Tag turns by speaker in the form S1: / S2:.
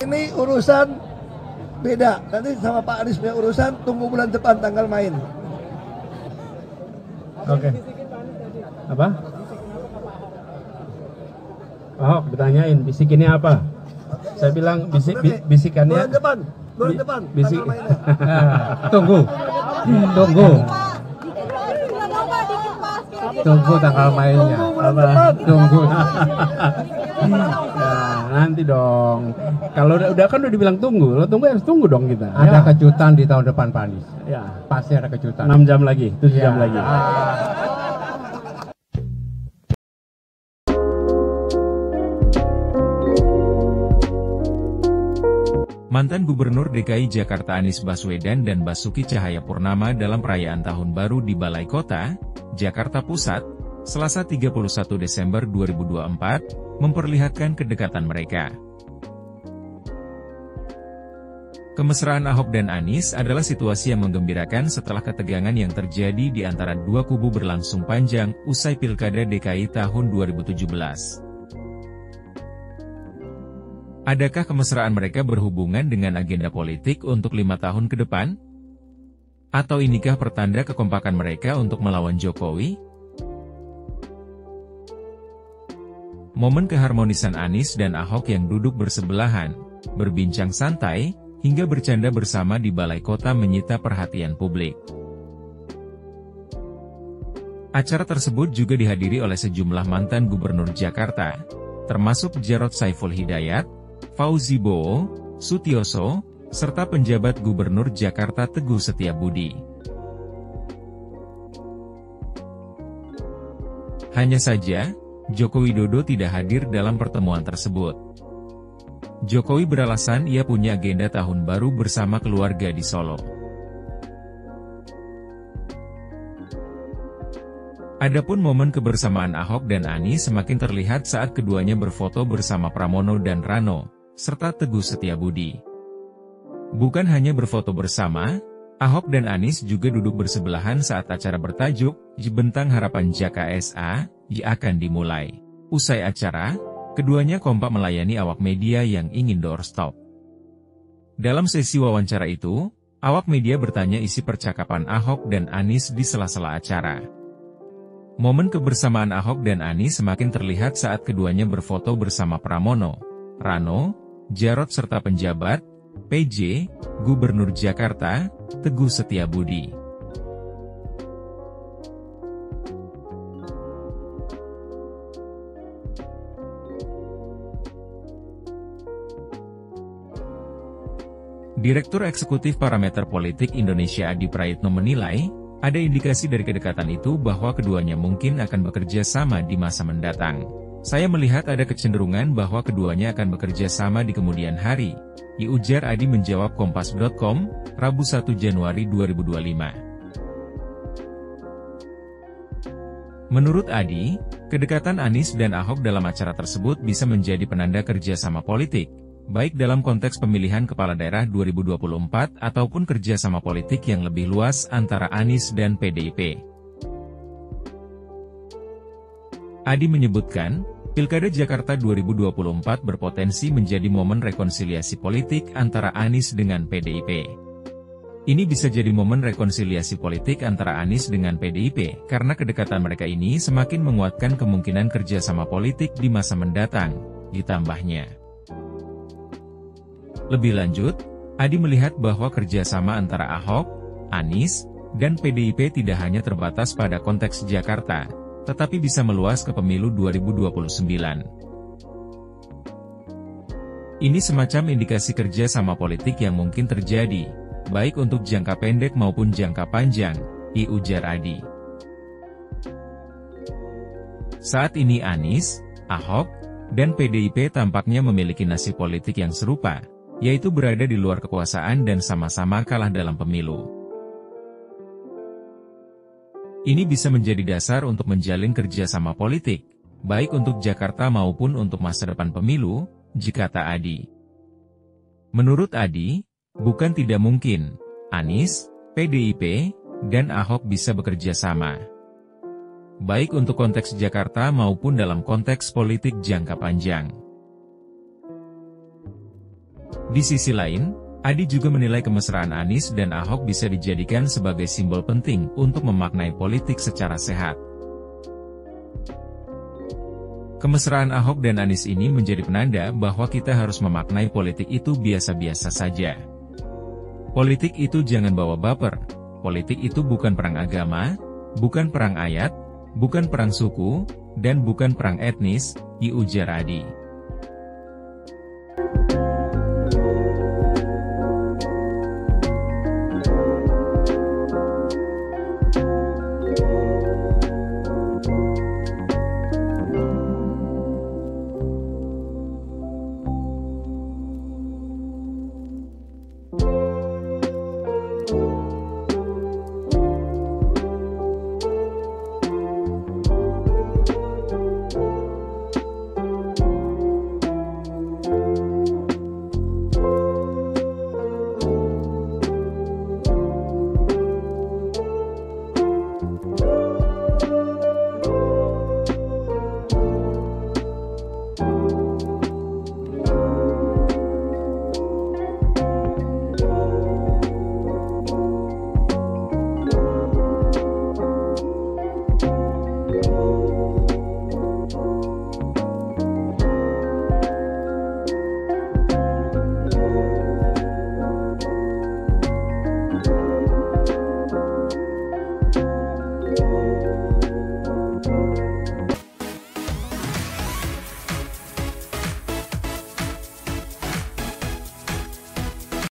S1: Ini urusan beda, nanti sama Pak Anies punya urusan, tunggu bulan depan tanggal main.
S2: Oke. Apa? Ahok ditanyain, bisikinnya apa? Saya bilang bisikannya.
S1: Bulan depan,
S2: bisik.
S1: tanggal mainnya.
S2: Tunggu tanggal mainnya. Tunggu. Nah, nanti dong. Kalau udah kan udah dibilang tunggu, lo tunggu harus tunggu dong kita.
S3: Ada kejutan di tahun depan Pak Anies.
S2: Ya.
S3: Pasti ada kejutan.
S2: 6 jam lagi, 7 jam lagi.
S4: Mantan Gubernur DKI Jakarta Anies Baswedan dan Basuki Cahayapurnama dalam perayaan Tahun Baru di Balai Kota, Jakarta Pusat, Selasa 31 Desember 2024, memperlihatkan kedekatan mereka. Kemesraan Ahok dan Anies adalah situasi yang menggembirakan setelah ketegangan yang terjadi di antara dua kubu berlangsung panjang usai Pilkada DKI tahun 2017. Adakah kemesraan mereka berhubungan dengan agenda politik untuk 5 tahun ke depan? Atau inikah pertanda kekompakan mereka untuk melawan Jokowi? Momen keharmonisan Anies dan Ahok yang duduk bersebelahan, berbincang santai, hingga bercanda bersama di Balai Kota menyita perhatian publik. Acara tersebut juga dihadiri oleh sejumlah mantan gubernur Jakarta, termasuk Jarod Saiful Hidayat, Fauzi Bowo, Sutioso, serta penjabat Gubernur Jakarta Teguh Setiabudi. Hanya saja, Joko Widodo tidak hadir dalam pertemuan tersebut. Jokowi beralasan ia punya agenda tahun baru bersama keluarga di Solo. Adapun momen kebersamaan Ahok dan Anies semakin terlihat saat keduanya berfoto bersama Pramono dan Rano, serta Teguh Setiabudi. Bukan hanya berfoto bersama, Ahok dan Anies juga duduk bersebelahan saat acara bertajuk Bentang Harapan Jaka SA akan dimulai. Usai acara, keduanya kompak melayani awak media yang ingin doorstop. Dalam sesi wawancara itu, awak media bertanya isi percakapan Ahok dan Anies di sela-sela acara. Momen kebersamaan Ahok dan Anies semakin terlihat saat keduanya berfoto bersama Pramono, Rano, Jarod serta penjabat, PJ, Gubernur Jakarta, Teguh Setiabudi. Direktur Eksekutif Parameter Politik Indonesia Adi Praitno menilai, ada indikasi dari kedekatan itu bahwa keduanya mungkin akan bekerja sama di masa mendatang. Saya melihat ada kecenderungan bahwa keduanya akan bekerja sama di kemudian hari, ujar Adi menjawab Kompas.com, Rabu 1 Januari 2025. Menurut Adi, kedekatan Anies dan Ahok dalam acara tersebut bisa menjadi penanda kerjasama politik, baik dalam konteks pemilihan kepala daerah 2024 ataupun kerjasama politik yang lebih luas antara Anies dan PDIP. Adi menyebutkan, Pilkada Jakarta 2024 berpotensi menjadi momen rekonsiliasi politik antara Anies dengan PDIP. Ini bisa jadi momen rekonsiliasi politik antara Anies dengan PDIP, karena kedekatan mereka ini semakin menguatkan kemungkinan kerjasama politik di masa mendatang, ditambahnya. Lebih lanjut, Adi melihat bahwa kerjasama antara Ahok, Anies, dan PDIP tidak hanya terbatas pada konteks Jakarta, tetapi bisa meluas ke pemilu 2029. Ini semacam indikasi kerja sama politik yang mungkin terjadi, baik untuk jangka pendek maupun jangka panjang, ujar Adi. Saat ini Anies, Ahok, dan PDIP tampaknya memiliki nasib politik yang serupa, yaitu berada di luar kekuasaan dan sama-sama kalah dalam pemilu. Ini bisa menjadi dasar untuk menjalin kerjasama politik, baik untuk Jakarta maupun untuk masa depan pemilu, kata Adi. Menurut Adi, bukan tidak mungkin, Anies, PDIP, dan Ahok bisa bekerja sama. Baik untuk konteks Jakarta maupun dalam konteks politik jangka panjang. Di sisi lain, Adi juga menilai kemesraan Anies dan Ahok bisa dijadikan sebagai simbol penting untuk memaknai politik secara sehat. Kemesraan Ahok dan Anies ini menjadi penanda bahwa kita harus memaknai politik itu biasa-biasa saja. Politik itu jangan bawa baper, politik itu bukan perang agama, bukan perang ayat, bukan perang suku, dan bukan perang etnis, ujar Adi.